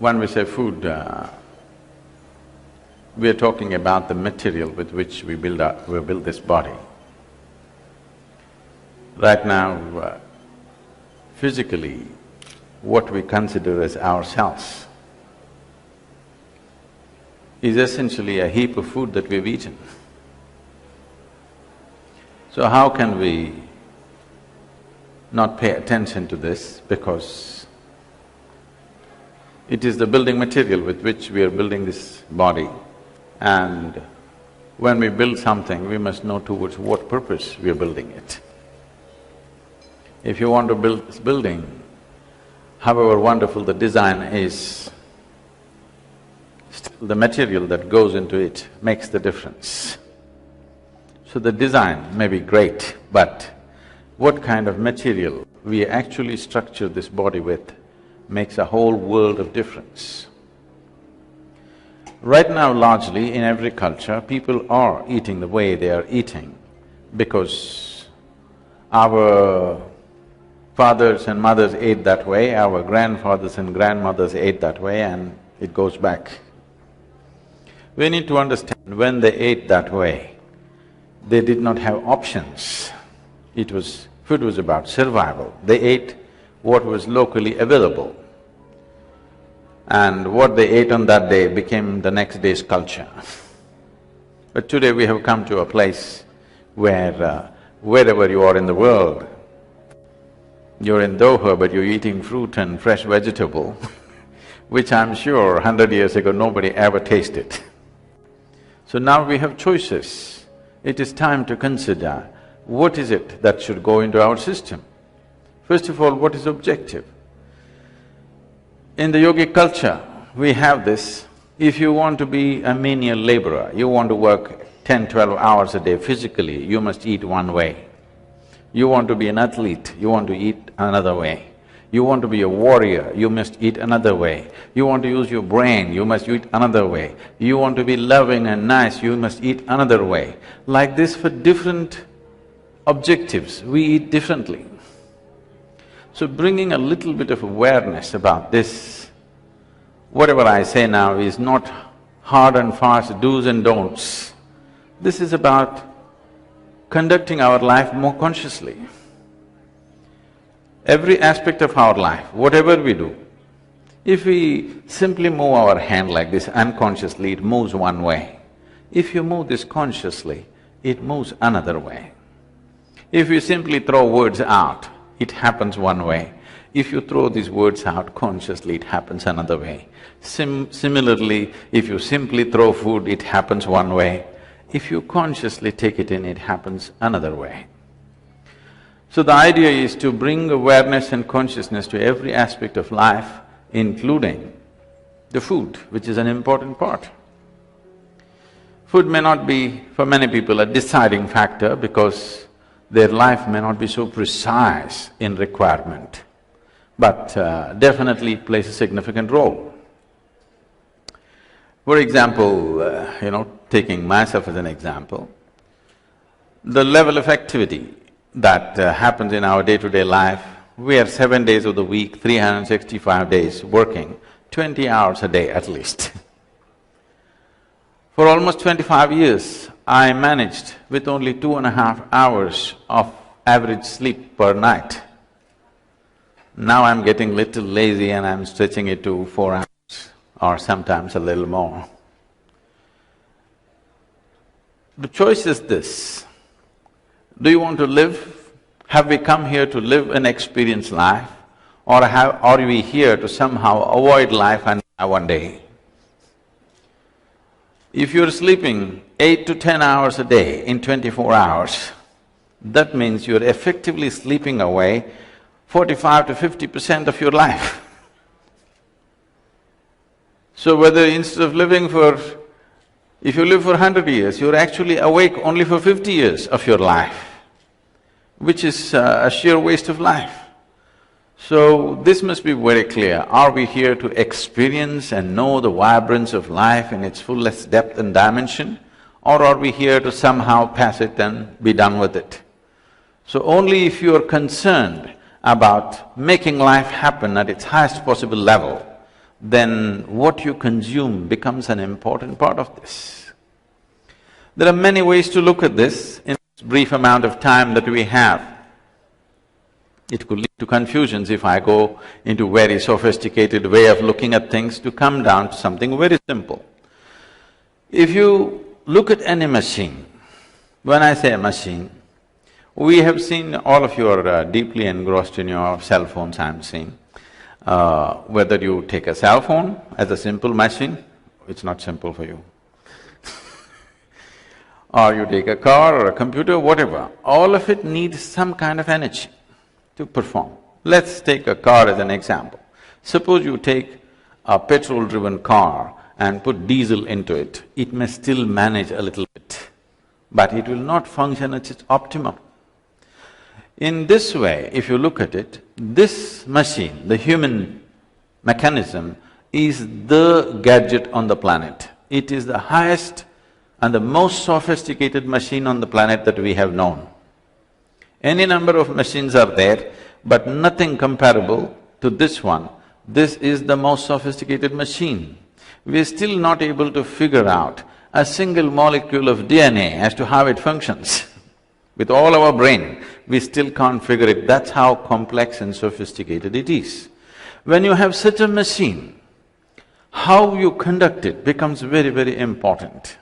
when we say food, we are talking about the material with which we build this body. Right now, physically, what we consider as ourselves is essentially a heap of food that we've eaten. So how can we not pay attention to this? Because it is the building material with which we are building this body, and when we build something, we must know towards what purpose we are building it. If you want to build this building, however wonderful the design is, still the material that goes into it makes the difference. So the design may be great, but what kind of material we actually structure this body with makes a whole world of difference. Right now, largely in every culture, people are eating the way they are eating because our fathers and mothers ate that way, our grandfathers and grandmothers ate that way, and it goes back. We need to understand, when they ate that way, they did not have options. Food was about survival. They ate what was locally available, and what they ate on that day became the next day's culture. But today we have come to a place where wherever you are in the world, you're in Doha but you're eating fruit and fresh vegetable which I'm sure 100 years ago nobody ever tasted. So now we have choices. It is time to consider what is it that should go into our system. First of all, what is objective? In the yogic culture, we have this, if you want to be a menial laborer, you want to work 10, 12 hours a day physically, you must eat one way. You want to be an athlete, you want to eat another way. You want to be a warrior, you must eat another way. You want to use your brain, you must eat another way. You want to be loving and nice, you must eat another way. Like this, for different objectives, we eat differently. So bringing a little bit of awareness about this, whatever I say now is not hard and fast do's and don'ts. This is about conducting our life more consciously. Every aspect of our life, whatever we do, if we simply move our hand like this unconsciously, it moves one way. If you move this consciously, it moves another way. If you simply throw words out, it happens one way. If you throw these words out consciously, it happens another way. Similarly, if you simply throw food, it happens one way. If you consciously take it in, it happens another way. So the idea is to bring awareness and consciousness to every aspect of life, including the food, which is an important part. Food may not be, for many people, a deciding factor because their life may not be so precise in requirement, but definitely plays a significant role. For example, taking myself as an example, the level of activity that happens in our day-to-day life, we are 7 days of the week, 365 days working, 20 hours a day at least. For almost 25 years, I managed with only 2.5 hours of average sleep per night. Now I'm getting little lazy and I'm stretching it to 4 hours or sometimes a little more. The choice is this: do you want to live? Have we come here to live and experience life, or are we here to somehow avoid life and die one day? If you're sleeping 8 to 10 hours a day in 24 hours, that means you're effectively sleeping away 45 to 50% of your life. So whether instead of if you live for 100 years, you're actually awake only for 50 years of your life, which is a sheer waste of life. So this must be very clear. Are we here to experience and know the vibrance of life in its fullest depth and dimension, or are we here to somehow pass it and be done with it? So only if you are concerned about making life happen at its highest possible level, then what you consume becomes an important part of this. There are many ways to look at this in this brief amount of time that we have. It could lead to confusions if I go into very sophisticated way of looking at things to come down to something very simple. If you look at any machine, when I say a machine, we have seen, all of you are deeply engrossed in your cell phones, I'm seeing. Whether you take a cell phone as a simple machine, it's not simple for you. Or you take a car or a computer, whatever, all of it needs some kind of energy to perform. Let's take a car as an example. Suppose you take a petrol-driven car and put diesel into it, it may still manage a little bit, but it will not function at its optimum. In this way, if you look at it, this machine, the human mechanism, is the gadget on the planet. It is the highest and the most sophisticated machine on the planet that we have known. Any number of machines are there, but nothing comparable to this one. This is the most sophisticated machine. We're still not able to figure out a single molecule of DNA as to how it functions. With all our brain, we still can't figure it. That's how complex and sophisticated it is. When you have such a machine, how you conduct it becomes very, very important.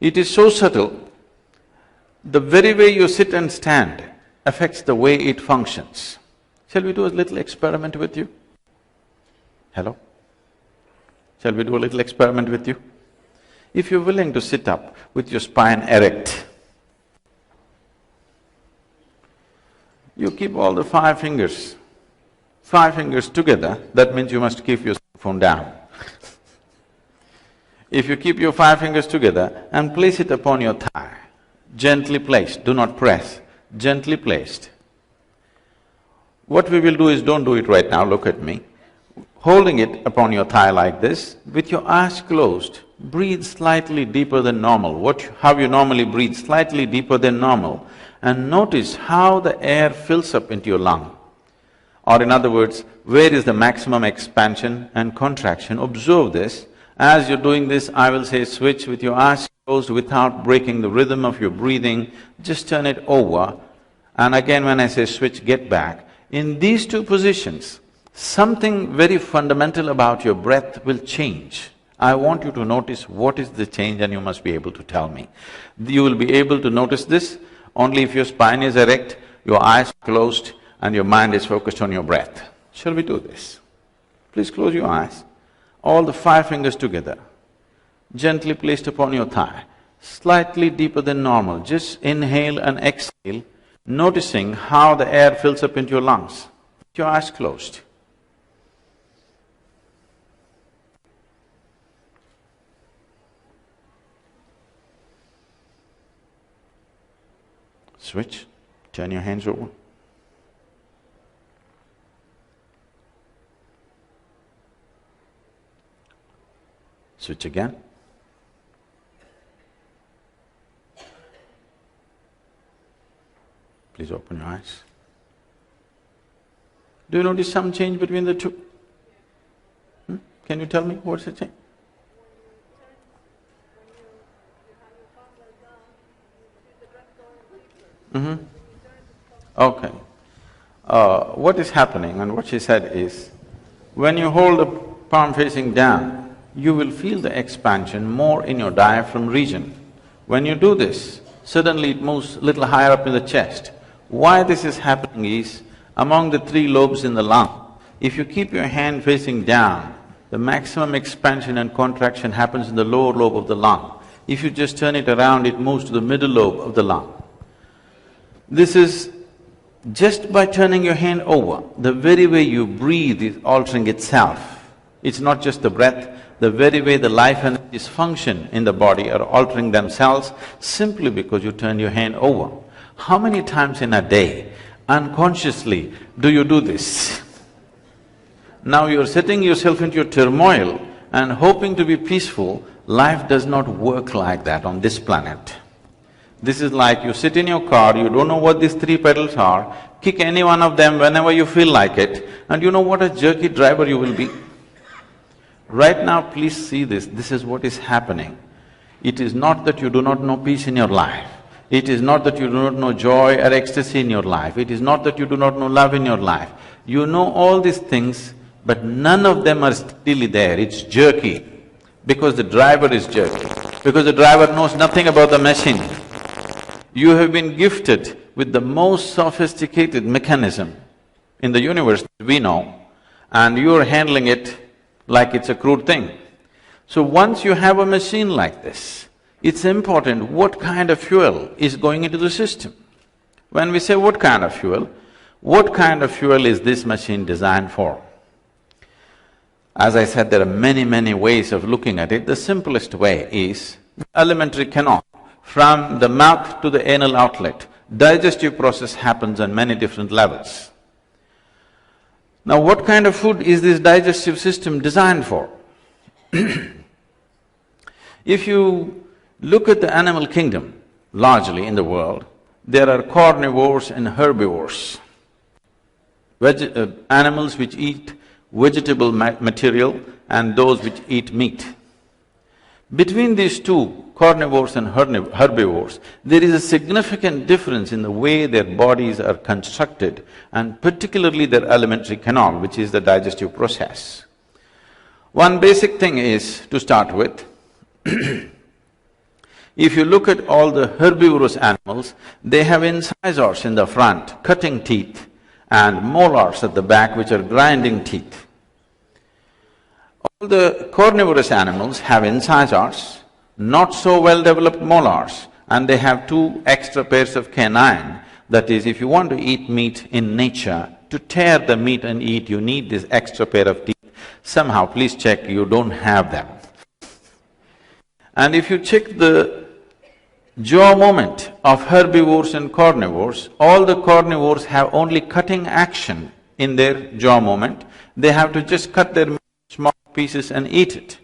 It is so subtle, the very way you sit and stand affects the way it functions. Shall we do a little experiment with you? Hello? Shall we do a little experiment with you? If you're willing to sit up with your spine erect, you keep all the five fingers together, that means you must keep your phone down. If you keep your five fingers together and place it upon your thigh, gently placed, do not press, gently placed. What we will do is, don't do it right now, look at me. Holding it upon your thigh like this, with your eyes closed, breathe slightly deeper than normal. How you normally breathe, slightly deeper than normal, and notice how the air fills up into your lung. Or in other words, where is the maximum expansion and contraction? Observe this. As you're doing this, I will say switch with your eyes closed without breaking the rhythm of your breathing, just turn it over, and again when I say switch, get back. In these two positions, something very fundamental about your breath will change. I want you to notice what is the change and you must be able to tell me. You will be able to notice this only if your spine is erect, your eyes closed and your mind is focused on your breath. Shall we do this? Please close your eyes. All the five fingers together, gently placed upon your thigh, slightly deeper than normal. Just inhale and exhale, noticing how the air fills up into your lungs. Your eyes closed. Switch, turn your hands over. Switch again. Please open your eyes. Do you notice some change between the two? Can you tell me what's the change? Okay. What is happening and what she said is, when you hold the palm facing down, you will feel the expansion more in your diaphragm region. When you do this, suddenly it moves little higher up in the chest. Why this is happening is, among the three lobes in the lung, if you keep your hand facing down, the maximum expansion and contraction happens in the lower lobe of the lung. If you just turn it around, it moves to the middle lobe of the lung. This is just by turning your hand over, the very way you breathe is altering itself. It's not just the breath, the very way the life energies function in the body are altering themselves simply because you turn your hand over. How many times in a day, unconsciously, do you do this? Now you're setting yourself into your turmoil and hoping to be peaceful. Life does not work like that on this planet. This is like you sit in your car, you don't know what these three pedals are, kick any one of them whenever you feel like it, and you know what a jerky driver you will be. Right now, please see this is what is happening. It is not that you do not know peace in your life. It is not that you do not know joy or ecstasy in your life. It is not that you do not know love in your life. You know all these things, but none of them are steadily there. It's jerky, because the driver is jerky, because the driver knows nothing about the machine. You have been gifted with the most sophisticated mechanism in the universe that we know, and you're handling it like it's a crude thing. So once you have a machine like this, it's important what kind of fuel is going into the system. When we say what kind of fuel is this machine designed for? As I said, there are many, many ways of looking at it. The simplest way is the alimentary canal. From the mouth to the anal outlet, digestive process happens on many different levels. Now, what kind of food is this digestive system designed for? If you look at the animal kingdom, largely in the world, there are carnivores and herbivores. Animals which eat vegetable material and those which eat meat. Between these two, carnivores and herbivores, there is a significant difference in the way their bodies are constructed, and particularly their alimentary canal, which is the digestive process. One basic thing is, to start with, if you look at all the herbivorous animals, they have incisors in the front, cutting teeth, and molars at the back, which are grinding teeth. All the carnivorous animals have incisors, not so well-developed molars, and they have two extra pairs of canine. That is, if you want to eat meat in nature, to tear the meat and eat, you need this extra pair of teeth. Somehow, please check, you don't have them. And if you check the jaw movement of herbivores and carnivores, all the carnivores have only cutting action in their jaw movement. They have to just cut their meat in small pieces and eat it.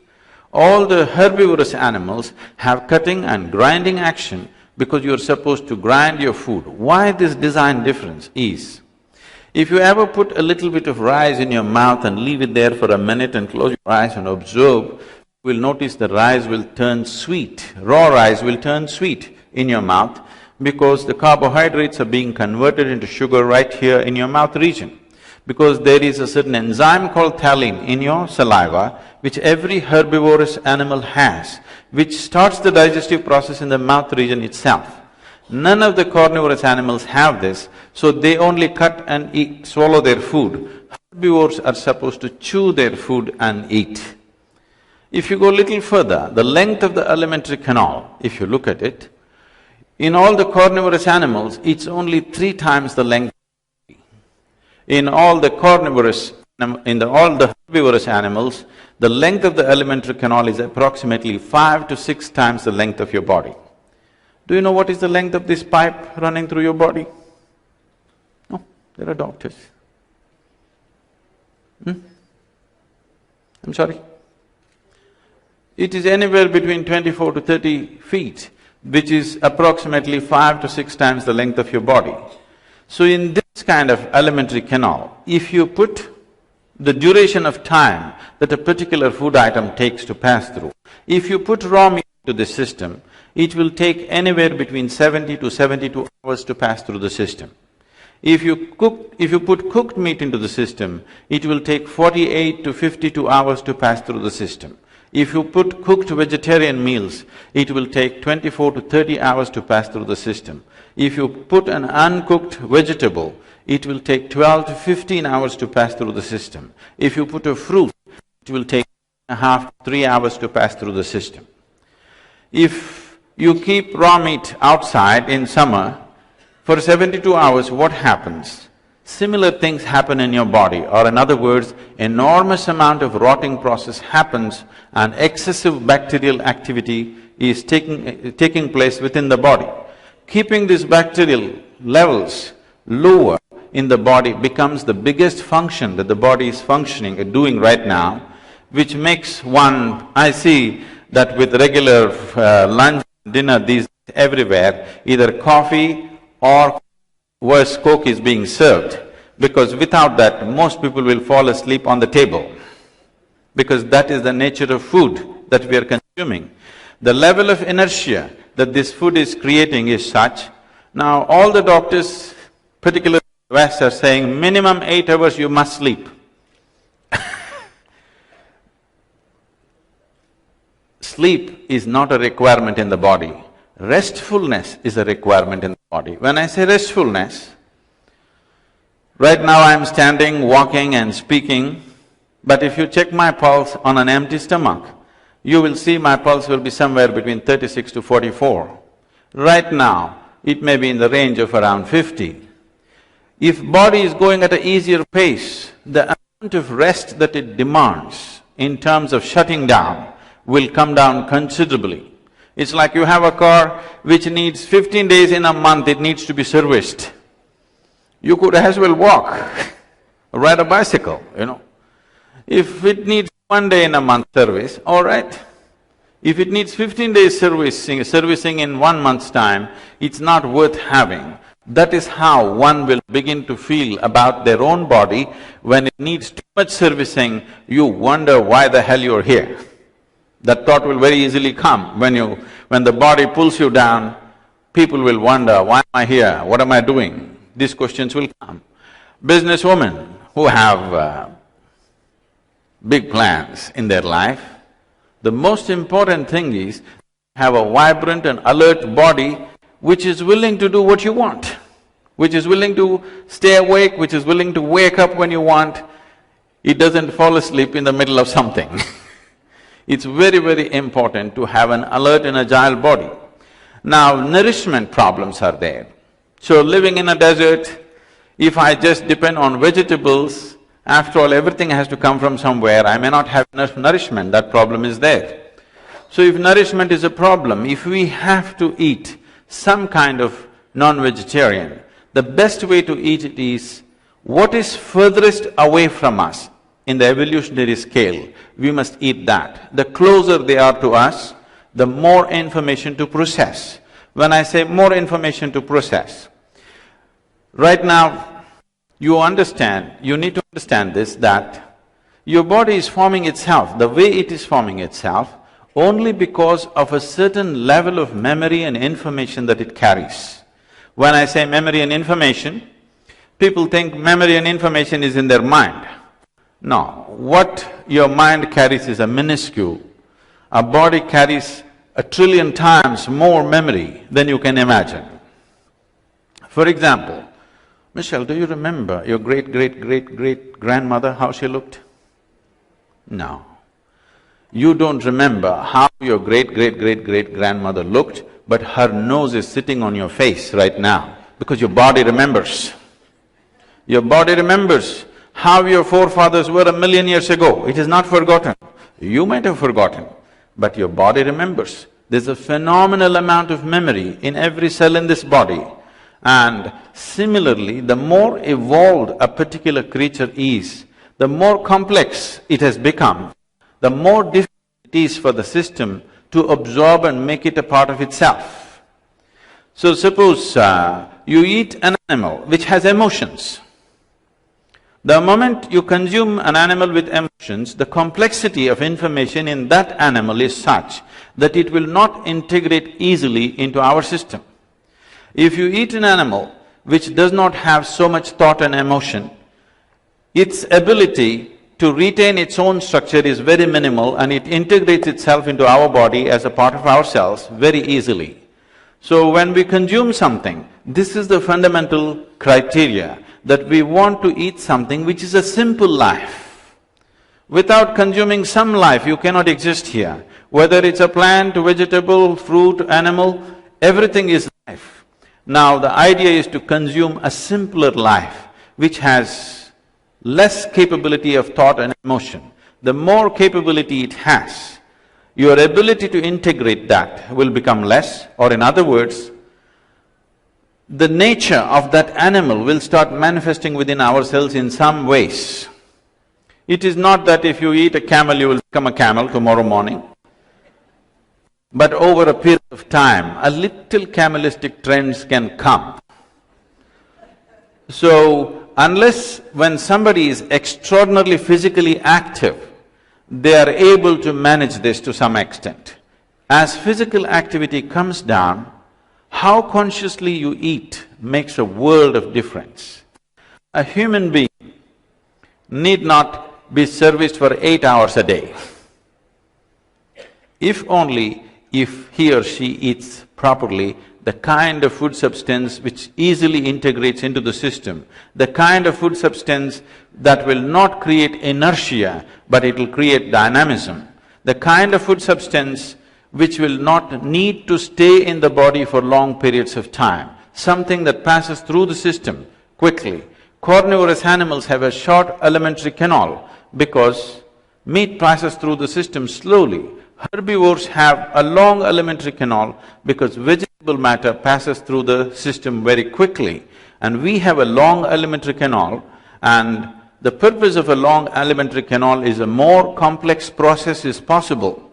All the herbivorous animals have cutting and grinding action because you're supposed to grind your food. Why this design difference is, if you ever put a little bit of rice in your mouth and leave it there for a minute and close your eyes and observe, you will notice the rice will turn sweet, raw rice will turn sweet in your mouth because the carbohydrates are being converted into sugar right here in your mouth region. Because there is a certain enzyme called phthalate in your saliva, which every herbivorous animal has, which starts the digestive process in the mouth region itself. None of the carnivorous animals have this, so they only cut and eat, swallow their food. Herbivores are supposed to chew their food and eat. If you go a little further, the length of the alimentary canal, if you look at it, in all the carnivorous animals, it's only 3 times the length. In all the carnivorous, all the herbivorous animals, the length of the alimentary canal is approximately 5 to 6 times the length of your body. Do you know what is the length of this pipe running through your body? No, there are doctors. I'm sorry? It is anywhere between 24 to 30 feet, which is approximately 5 to 6 times the length of your body. So in this kind of alimentary canal, if you put the duration of time that a particular food item takes to pass through, if you put raw meat into the system, it will take anywhere between 70 to 72 hours to pass through the system. If you put cooked meat into the system, it will take 48 to 52 hours to pass through the system. If you put cooked vegetarian meals, it will take 24 to 30 hours to pass through the system. If you put an uncooked vegetable, it will take 12 to 15 hours to pass through the system. If you put a fruit, it will take 2.5 to 3 hours to pass through the system. If you keep raw meat outside in summer, for 72 hours, what happens? Similar things happen in your body, or in other words, enormous amount of rotting process happens and excessive bacterial activity is taking place within the body. Keeping these bacterial levels lower in the body becomes the biggest function that the body is functioning and doing right now, which makes one… I see that with regular lunch, dinner these everywhere, either coffee or worse, Coke is being served, because without that, most people will fall asleep on the table. because that is the nature of food that we are consuming. The level of inertia that this food is creating is such. Now all the doctors, particularly in the West, are saying minimum 8 hours you must sleep. Sleep is not a requirement in the body. Restfulness is a requirement in the body. When I say restfulness, right now I'm standing, walking and speaking, but if you check my pulse on an empty stomach, you will see my pulse will be somewhere between 36 to 44. Right now, it may be in the range of around 50. If body is going at an easier pace, the amount of rest that it demands in terms of shutting down will come down considerably. It's like you have a car which needs 15 days in a month, it needs to be serviced. You could as well walk or ride a bicycle, you know. If it needs 1 day in a month service, all right. If it needs 15 days servicing in 1 month's time, it's not worth having. That is how one will begin to feel about their own body. When it needs too much servicing, you wonder why the hell you're here. That thought will very easily come. When the body pulls you down, people will wonder, why am I here, what am I doing? These questions will come. Businesswomen who have big plans in their life, the most important thing is have a vibrant and alert body which is willing to do what you want, which is willing to stay awake, which is willing to wake up when you want. It doesn't fall asleep in the middle of something. It's very, very important to have an alert and agile body. Now, nourishment problems are there. So living in a desert, if I just depend on vegetables, after all, everything has to come from somewhere, I may not have enough nourishment, that problem is there. So if nourishment is a problem, if we have to eat some kind of non-vegetarian, the best way to eat it is what is furthest away from us in the evolutionary scale, we must eat that. The closer they are to us, the more information to process. When I say more information to process, right now, you need to understand this, that your body is forming itself, the way it is forming itself, only because of a certain level of memory and information that it carries. When I say memory and information, people think memory and information is in their mind. No, what your mind carries is a minuscule. A body carries 1 trillion times more memory than you can imagine. For example, Michelle, do you remember your great-great-great-great-grandmother, how she looked? No. You don't remember how your great-great-great-great-grandmother looked, but her nose is sitting on your face right now, because your body remembers. Your body remembers how your forefathers were 1,000,000 years ago. It is not forgotten. You might have forgotten, but your body remembers. There's a phenomenal amount of memory in every cell in this body. And similarly, the more evolved a particular creature is, the more complex it has become, the more difficult it is for the system to absorb and make it a part of itself. So suppose you eat an animal which has emotions. The moment you consume an animal with emotions, the complexity of information in that animal is such that it will not integrate easily into our system. If you eat an animal which does not have so much thought and emotion, its ability to retain its own structure is very minimal and it integrates itself into our body as a part of ourselves very easily. So when we consume something, this is the fundamental criteria, that we want to eat something which is a simple life. Without consuming some life, you cannot exist here. Whether it's a plant, vegetable, fruit, animal, everything is life. Now the idea is to consume a simpler life which has less capability of thought and emotion. The more capability it has, your ability to integrate that will become less, or in other words, the nature of that animal will start manifesting within ourselves in some ways. It is not that if you eat a camel, you will become a camel tomorrow morning. But over a period of time, a little camalistic trends can come. So, unless when somebody is extraordinarily physically active, they are able to manage this to some extent. As physical activity comes down, how consciously you eat makes a world of difference. A human being need not be serviced for 8 hours a day. If he or she eats properly, the kind of food substance which easily integrates into the system, the kind of food substance that will not create inertia, but it will create dynamism, the kind of food substance which will not need to stay in the body for long periods of time, something that passes through the system quickly. Carnivorous animals have a short alimentary canal because meat passes through the system slowly. Herbivores have a long alimentary canal because vegetable matter passes through the system very quickly. And we have a long alimentary canal, and the purpose of a long alimentary canal is a more complex process is possible.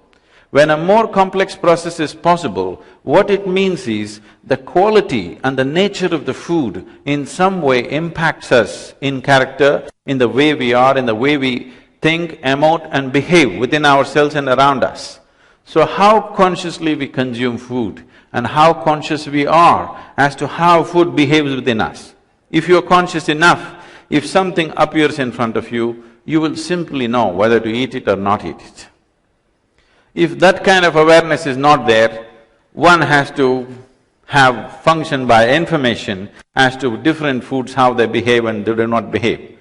When a more complex process is possible, what it means is the quality and the nature of the food in some way impacts us in character, in the way we are, in the way we think, emote and behave within ourselves and around us. So how consciously we consume food and how conscious we are as to how food behaves within us. If you're conscious enough, if something appears in front of you, you will simply know whether to eat it or not eat it. If that kind of awareness is not there, one has to have function by information as to different foods, how they behave and they do not behave.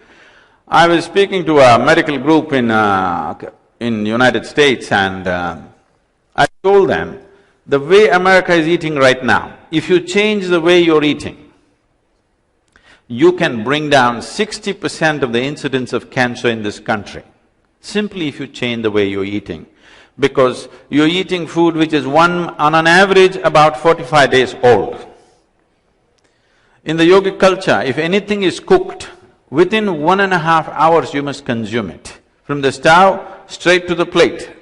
I was speaking to a medical group in United States, and I told them, the way America is eating right now, if you change the way you're eating, you can bring down 60% of the incidence of cancer in this country, simply if you change the way you're eating. Because you're eating food which is on an average about 45 days old. In the yogic culture, if anything is cooked, within 1.5 hours you must consume it. From the stove, straight to the plate,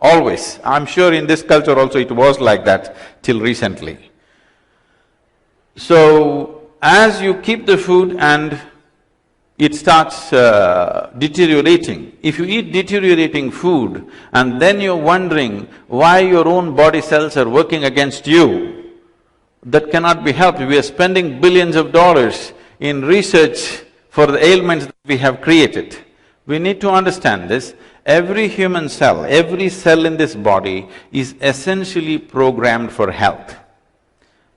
always. I'm sure in this culture also it was like that till recently. So, as you keep the food and it starts deteriorating. If you eat deteriorating food and then you're wondering why your own body cells are working against you, that cannot be helped. We are spending billions of dollars in research for the ailments that we have created. We need to understand this. Every human cell, every cell in this body is essentially programmed for health.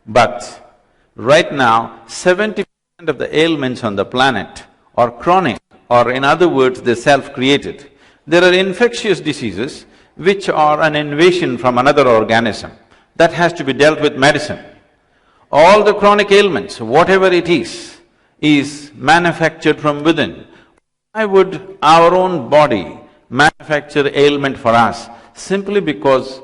But right now, 70% of the ailments on the planet or chronic, or in other words, they're self-created. There are infectious diseases which are an invasion from another organism. That has to be dealt with medicine. All the chronic ailments, whatever it is manufactured from within. Why would our own body manufacture ailment for us? Simply because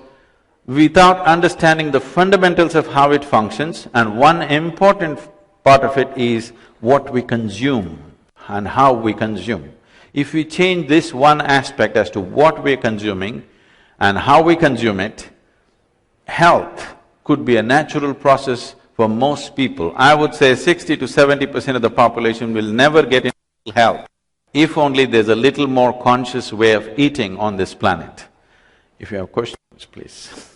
without understanding the fundamentals of how it functions, and one important part of it is what we consume and how we consume. If we change this one aspect as to what we're consuming and how we consume it, health could be a natural process for most people. I would say 60 to 70% of the population will never get into health if only there's a little more conscious way of eating on this planet. If you have questions, please.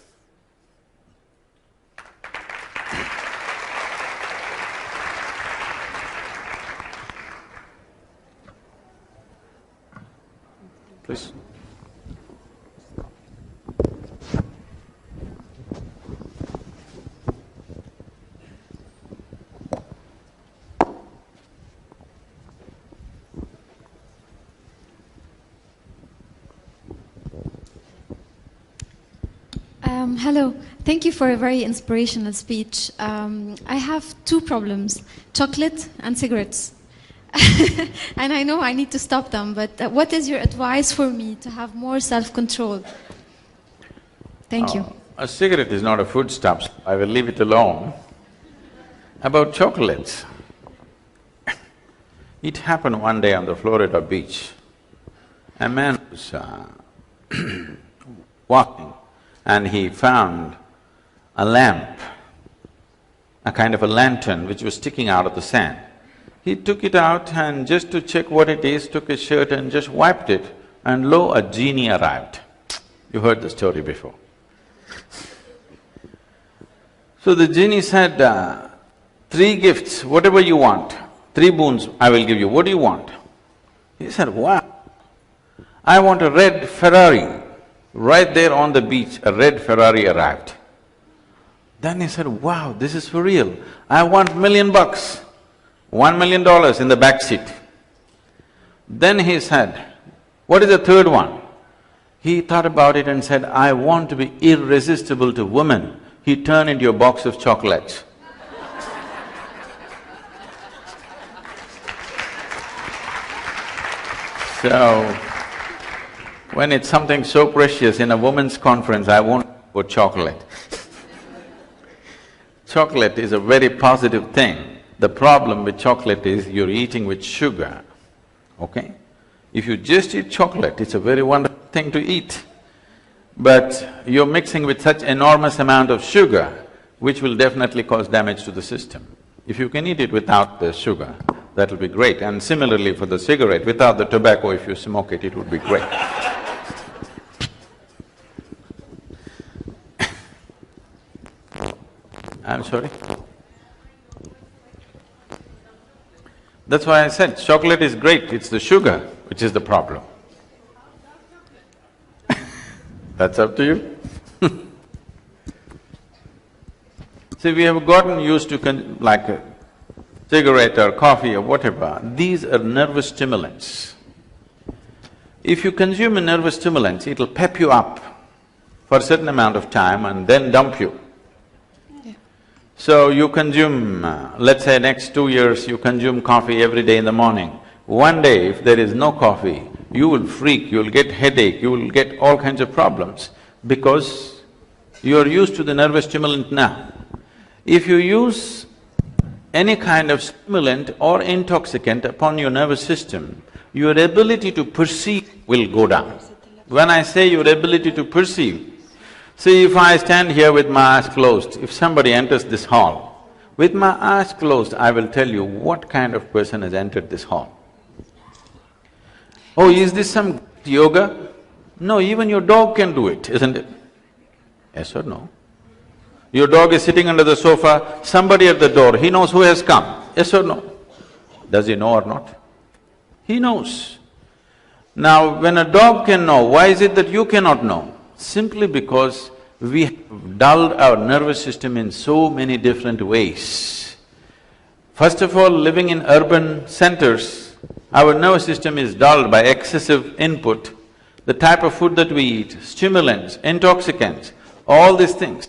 Please. Hello. Thank you for a very inspirational speech. I have two problems, chocolate and cigarettes. And I know I need to stop them, but what is your advice for me to have more self-control? Thank you. A cigarette is not a foodstuff, so I will leave it alone. About chocolates, it happened one day on the Florida beach. A man was walking and he found a lamp, a kind of a lantern which was sticking out of the sand. He took it out and just to check what it is, took his shirt and just wiped it. and lo, a genie arrived. You heard the story before. So the genie said, 3 gifts, whatever you want, 3 boons I will give you, what do you want? He said, wow, I want a red Ferrari. Right there on the beach, a red Ferrari arrived. Then he said, wow, this is for real. I want $1 million, $1 million in the back seat. Then he said, what is the third one? He thought about it and said, I want to be irresistible to women. He turned into a box of chocolates. So, when it's something so precious in a women's conference, I won't put chocolate. Chocolate is a very positive thing. The problem with chocolate is you're eating with sugar, okay? If you just eat chocolate, it's a very wonderful thing to eat. But you're mixing with such enormous amount of sugar, which will definitely cause damage to the system. If you can eat it without the sugar, that'll be great. And similarly for the cigarette, without the tobacco, if you smoke it, it would be great. I'm sorry? That's why I said chocolate is great, it's the sugar which is the problem. That's up to you. See, we have gotten used to like a cigarette or coffee or whatever, these are nervous stimulants. If you consume a nervous stimulant, it'll pep you up for a certain amount of time and then dump you. So you consume, let's say next 2 years, you consume coffee every day in the morning. One day, if there is no coffee, you will freak, you will get headache, you will get all kinds of problems because you are used to the nervous stimulant now. If you use any kind of stimulant or intoxicant upon your nervous system, your ability to perceive will go down. When I say your ability to perceive, see, if I stand here with my eyes closed, if somebody enters this hall, with my eyes closed, I will tell you what kind of person has entered this hall. Oh, is this some yoga? No, even your dog can do it, isn't it? Yes or no? Your dog is sitting under the sofa, somebody at the door, he knows who has come, yes or no? Does he know or not? He knows. Now, when a dog can know, why is it that you cannot know? Simply because we have dulled our nervous system in so many different ways. First of all, living in urban centers, our nervous system is dulled by excessive input, the type of food that we eat, stimulants, intoxicants, all these things.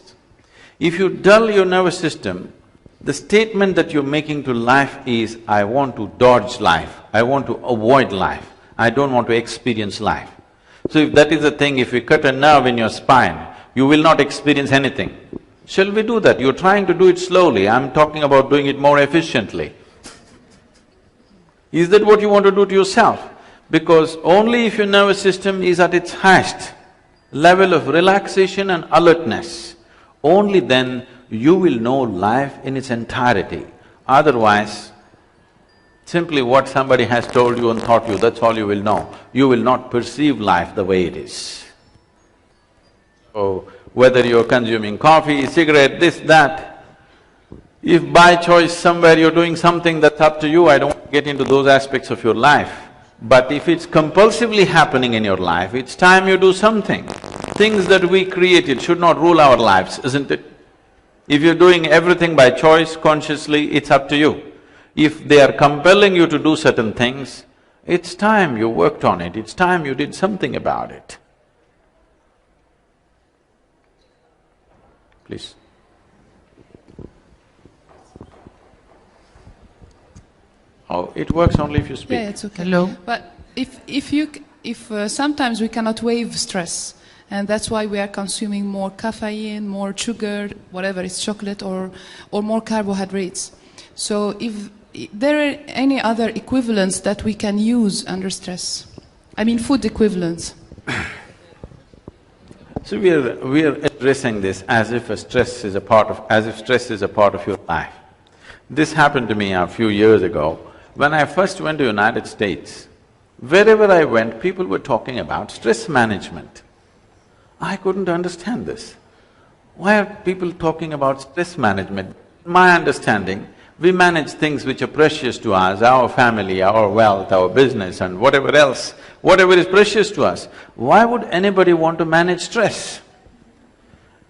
If you dull your nervous system, the statement that you're making to life is, I want to dodge life, I want to avoid life, I don't want to experience life. So if that is the thing, if we cut a nerve in your spine, you will not experience anything. Shall we do that? You're trying to do it slowly, I'm talking about doing it more efficiently. Is that what you want to do to yourself? Because only if your nervous system is at its highest level of relaxation and alertness, only then you will know life in its entirety. Otherwise, simply what somebody has told you and taught you, that's all you will know. You will not perceive life the way it is. So, whether you're consuming coffee, cigarette, this, that, if by choice somewhere you're doing something that's up to you, I don't get into those aspects of your life. But if it's compulsively happening in your life, it's time you do something. Things that we created should not rule our lives, isn't it? If you're doing everything by choice, consciously, it's up to you. If they are compelling you to do certain things, it's time you worked on it, it's time you did something about it. Please. Oh, it works only if you speak. Yeah, it's okay. Hello. But if sometimes we cannot waive stress, and that's why we are consuming more caffeine, more sugar, whatever, it's chocolate or more carbohydrates. So if there are any other equivalents that we can use under stress? I mean food equivalents. So we are addressing this as if stress is a part of your life. This happened to me a few years ago. When I first went to United States, Wherever I went, people were talking about stress management. I couldn't understand this. Why are people talking about stress management? My understanding, we manage things which are precious to us, our family, our wealth, our business and whatever else, whatever is precious to us. Why would anybody want to manage stress?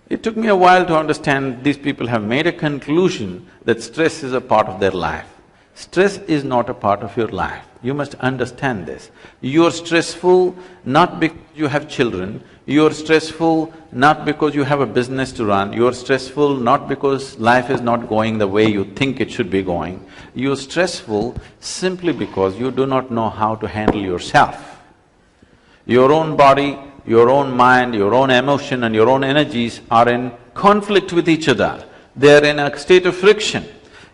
It took me a while to understand these people have made a conclusion that stress is a part of their life. Stress is not a part of your life. You must understand this. You're stressful not because you have children, you're stressful not because you have a business to run, you're stressful not because life is not going the way you think it should be going. You're stressful simply because you do not know how to handle yourself. Your own body, your own mind, your own emotion and your own energies are in conflict with each other. They're in a state of friction.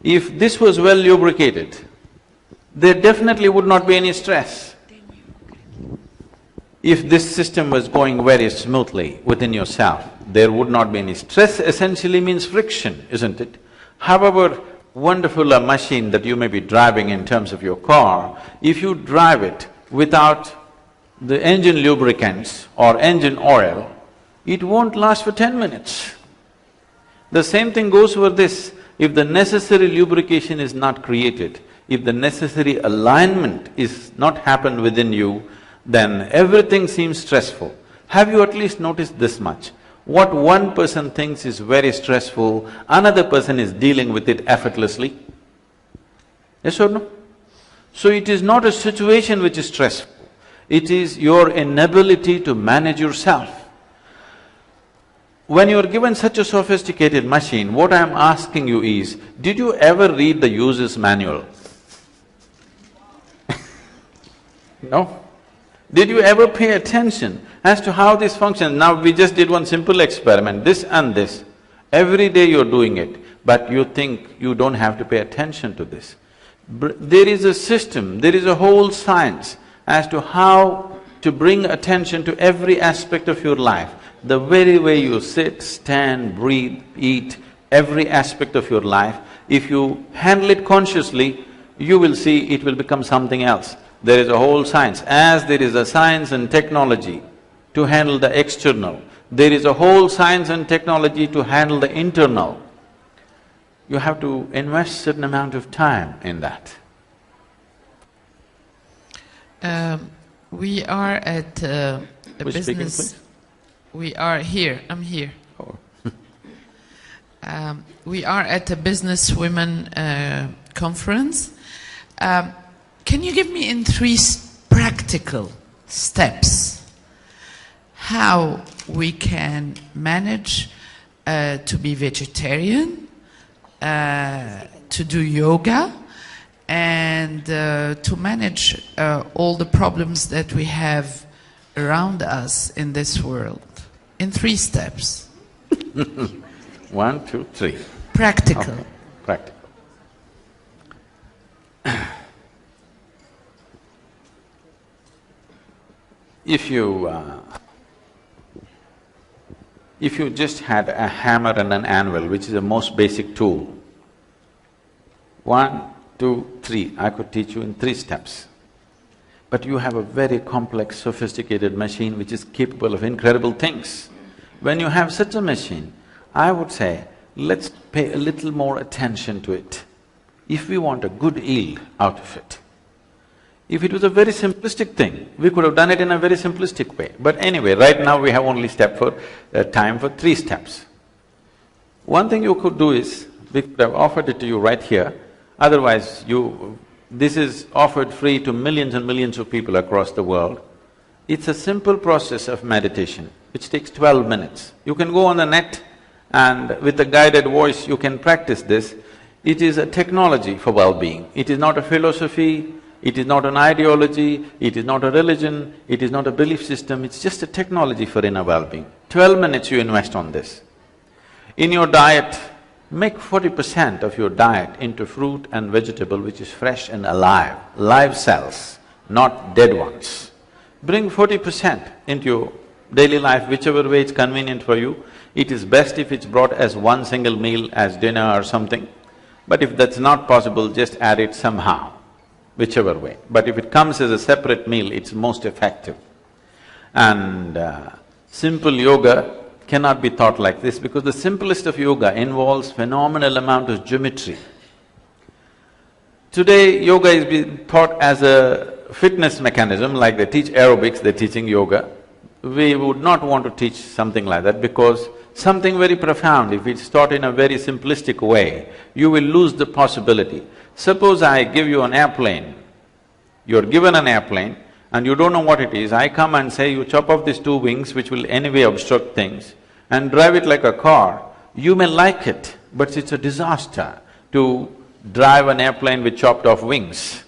If this was well lubricated, there definitely would not be any stress. If this system was going very smoothly within yourself, there would not be any stress. Essentially means friction, isn't it? However wonderful a machine that you may be driving in terms of your car, if you drive it without the engine lubricants or engine oil, it won't last for 10 minutes. The same thing goes for this. If the necessary lubrication is not created, if the necessary alignment is not happened within you, then everything seems stressful. Have you at least noticed this much? What one person thinks is very stressful, another person is dealing with it effortlessly? Yes or no? So it is not a situation which is stressful, it is your inability to manage yourself. When you are given such a sophisticated machine, what I am asking you is, did you ever read the user's manual? No? Did you ever pay attention as to how this functions? Now we just did one simple experiment, this and this. Every day you're doing it, but you think you don't have to pay attention to this. There is a system, there is a whole science as to how to bring attention to every aspect of your life. The very way you sit, stand, breathe, eat, every aspect of your life, if you handle it consciously, you will see it will become something else. There is a whole science. As there is a science and technology to handle the external, there is a whole science and technology to handle the internal. You have to invest certain amount of time in that. We are at a Who's business… speaking, please? We are here, I'm here. Oh. We are at a businesswomen conference. Can you give me in three practical steps how we can manage to be vegetarian, to do yoga, and to manage all the problems that we have around us in this world? In three steps. 1, 2, 3. Practical. Okay. Practical. If you just had a hammer and an anvil, which is the most basic tool, 1, 2, 3, I could teach you in 3 steps. But you have a very complex, sophisticated machine which is capable of incredible things. When you have such a machine, I would say, let's pay a little more attention to it, if we want a good yield out of it. If it was a very simplistic thing, we could have done it in a very simplistic way. But anyway, right now we have only time for 3 steps. One thing you could do is, we could have offered it to you right here, otherwise this is offered free to millions and millions of people across the world. It's a simple process of meditation, which takes 12 minutes. You can go on the net and with a guided voice you can practice this. It is a technology for well-being. It is not a philosophy, it is not an ideology, it is not a religion, it is not a belief system, it's just a technology for inner well-being. 12 minutes you invest on this. In your diet, make 40% of your diet into fruit and vegetable which is fresh and alive, live cells, not dead ones. Bring 40% into your daily life, whichever way it's convenient for you. It is best if it's brought as one single meal, as dinner or something. But if that's not possible, just add it somehow. whichever way. But if it comes as a separate meal, it's most effective. And simple yoga cannot be taught like this because the simplest of yoga involves phenomenal amount of geometry. Today, yoga is being taught as a fitness mechanism, like they teach aerobics, they're teaching yoga. We would not want to teach something like that because something very profound, if it's taught in a very simplistic way, you will lose the possibility. Suppose I give you an airplane, you're given an airplane and you don't know what it is, I come and say you chop off these two wings which will anyway obstruct things and drive it like a car, you may like it, but it's a disaster to drive an airplane with chopped off wings.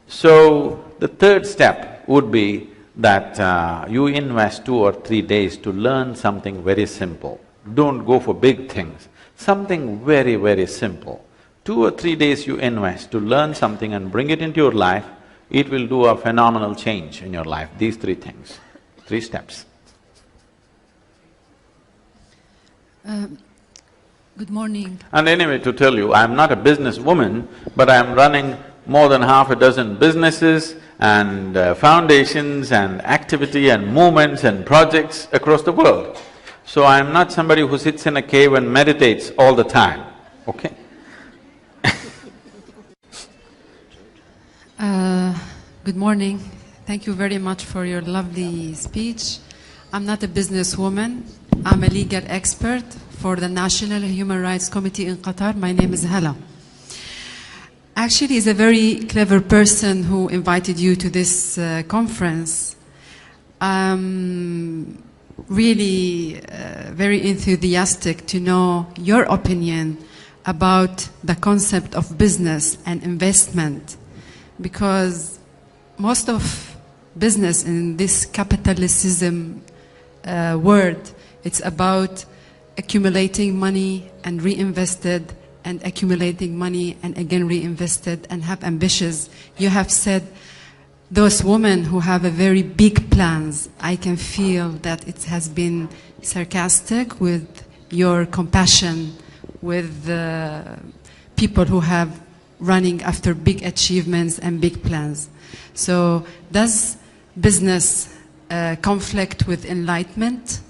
So, the third step would be that you invest 2 or 3 days to learn something very simple. Don't go for big things, something very, very simple. 2 or 3 days you invest to learn something and bring it into your life, it will do a phenomenal change in your life, these 3 things, 3 steps. Good morning. And anyway, to tell you, I'm not a businesswoman, but I'm running more than half a dozen businesses and foundations and activity and movements and projects across the world. So I'm not somebody who sits in a cave and meditates all the time, okay? Good morning. Thank you very much for your lovely speech. I'm not a businesswoman. I'm a legal expert for the National Human Rights Committee in Qatar. My name is Hala. Actually, he's a very clever person who invited you to this conference. I'm really very enthusiastic to know your opinion about the concept of business and investment, because most of business in this capitalism world, it's about accumulating money and reinvested and accumulating money and again reinvested and have ambitions. You have said those women who have a very big plans, I can feel that it has been sarcastic with your compassion with people who have running after big achievements and big plans. So does business conflict with enlightenment?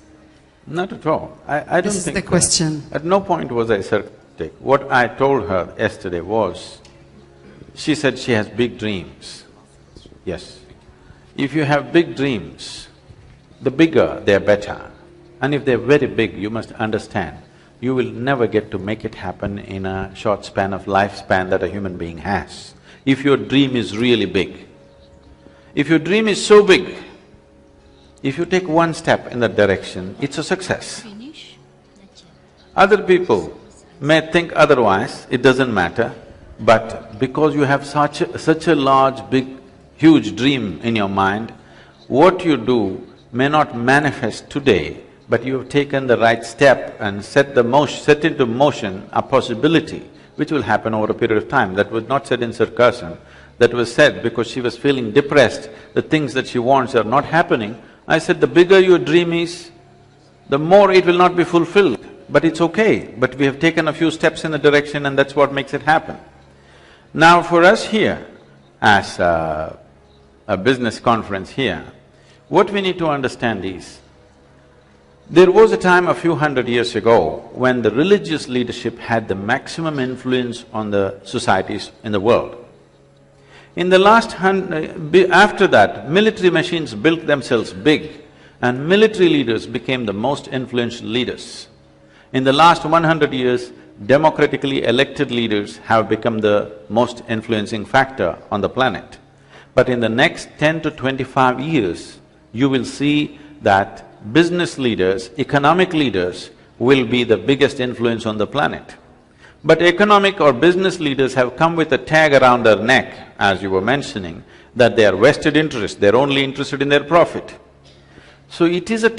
Not at all. I don't think… This is the question. At no point was I sarcastic. What I told her yesterday was, she said she has big dreams. Yes. If you have big dreams, the bigger they're better. And if they're very big, you must understand, you will never get to make it happen in a short span of lifespan that a human being has. If your dream is really big. If your dream is so big, if you take one step in that direction, it's a success. Other people may think otherwise, it doesn't matter, but because you have such a large, big, huge dream in your mind, what you do may not manifest today, but you have taken the right step and set into motion a possibility which will happen over a period of time. That was not said in sarcasm, that was said because she was feeling depressed, the things that she wants are not happening. I said, the bigger your dream is, the more it will not be fulfilled, but it's okay. But we have taken a few steps in the direction and that's what makes it happen. Now for us here, as a business conference here, what we need to understand is, there was a time a few hundred years ago when the religious leadership had the maximum influence on the societies in the world. In the last after that, military machines built themselves big and military leaders became the most influential leaders. In the last 100 years, democratically elected leaders have become the most influencing factor on the planet. But in the next 10 to 25 years, you will see that business leaders, economic leaders will be the biggest influence on the planet. But economic or business leaders have come with a tag around their neck, as you were mentioning, that they are vested interests, they're only interested in their profit. So it is a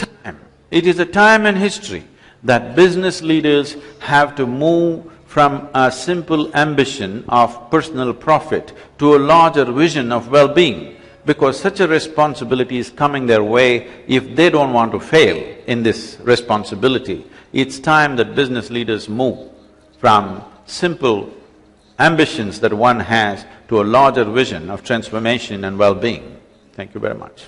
time in history that business leaders have to move from a simple ambition of personal profit to a larger vision of well-being, because such a responsibility is coming their way if they don't want to fail in this responsibility. It's time that business leaders move from simple ambitions that one has to a larger vision of transformation and well-being. Thank you very much.